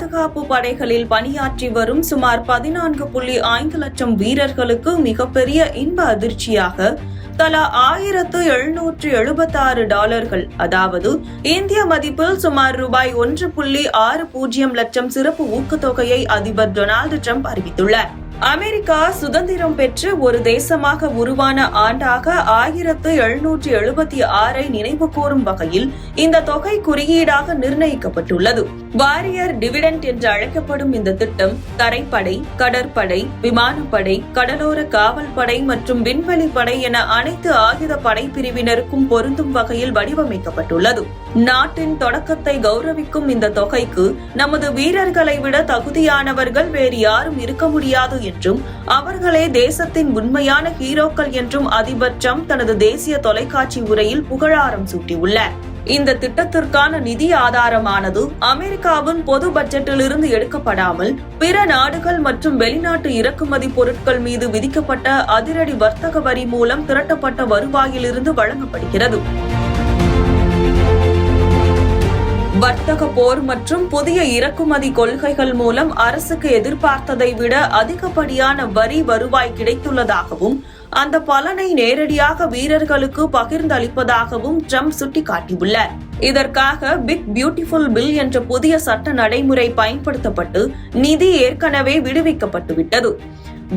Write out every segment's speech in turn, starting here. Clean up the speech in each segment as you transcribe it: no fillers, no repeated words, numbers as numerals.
பாதுகாப்பு படைகளில் பணியாற்றி வரும் சுமார் 14.5 லட்சம் வீரர்களுக்கு மிகப்பெரிய இன்ப அதிர்ச்சியாக தலா $1,776, அதாவது இந்திய மதிப்பில் சுமார் ரூபாய் 1.60 லட்சம் சிறப்பு ஊக்கத்தொகையை அதிபர் டொனால்டு டிரம்ப் அறிவித்துள்ளார். அமெரிக்கா சுதந்திரம் பெற்று ஒரு தேசமாக உருவான ஆண்டாக 1776 நினைவு கூறும் வகையில் இந்த தொகை குறியீடாக நிர்ணயிக்கப்பட்டுள்ளது. வாரியர் டிவிடெண்ட் என்று அழைக்கப்படும் இந்த திட்டம் தரைப்படை, கடற்படை, விமானப்படை, கடலோர காவல்படை மற்றும் விண்வெளி படை என அனைத்து ஆயுத படை பிரிவினருக்கும் பொருந்தும் வகையில் வடிவமைக்கப்பட்டுள்ளது. நாட்டின் தொடக்கத்தை கௌரவிக்கும் இந்த தொகைக்கு நமது வீரர்களை விட தகுதியானவர்கள் வேறு யாரும் இருக்க முடியாது என்றும் அவர்களே தேசத்தின் உண்மையான ஹீரோக்கள் என்றும் அதிபர் டிரம்ப் தனது தேசிய தொலைக்காட்சி உரையில் புகழாரம் சூட்டியுள்ளார். இந்த திட்டத்திற்கான நிதி ஆதாரமானது அமெரிக்காவின் பொது பட்ஜெட்டிலிருந்து எடுக்கப்படாமல் பிற நாடுகள் மற்றும் வெளிநாட்டு இறக்குமதி பொருட்கள் மீது விதிக்கப்பட்ட அதிரடி வர்த்தக வரி மூலம் திரட்டப்பட்ட வருவாயிலிருந்து வழங்கப்படுகிறது. வர்த்தக போர் மற்றும் புதிய இறக்குமதி கொள்கைகள் மூலம் அரசுக்கு எதிர்பார்த்ததை விட அதிகப்படியான வரி வருவாய் கிடைத்துள்ளதாகவும் அந்த பலனை நேரடியாக வீரர்களுக்கு பகிர்ந்தளிப்பதாகவும் டிரம்ப் சுட்டிக்காட்டியுள்ளார். இதற்காக பிக் பியூட்டிஃபுல் பில் என்ற புதிய சட்ட நடைமுறை பயன்படுத்தப்பட்டு நிதி ஏற்கனவே விடுவிக்கப்பட்டுவிட்டது.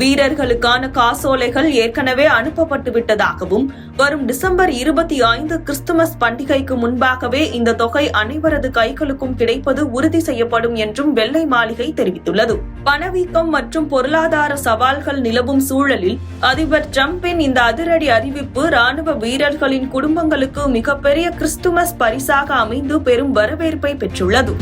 வீரர்களுக்கான காசோலைகள் ஏற்கனவே அனுப்பப்பட்டு விட்டதாகவும் வரும் டிசம்பர் 25 கிறிஸ்துமஸ் பண்டிகைக்கு முன்பாகவே இந்த தொகை அனைவரது கைகளுக்கும் கிடைப்பது உறுதி செய்யப்படும் என்றும் வெள்ளை மாளிகை தெரிவித்துள்ளது. பணவீக்கம் மற்றும் பொருளாதார சவால்கள் நிலவும் சூழலில் அதிபர் டிரம்பின் இந்த அதிரடி அறிவிப்பு ராணுவ வீரர்களின் குடும்பங்களுக்கு மிகப்பெரிய கிறிஸ்துமஸ் பரிசாக அமைந்து பெரும் வரவேற்பை பெற்றுள்ளது.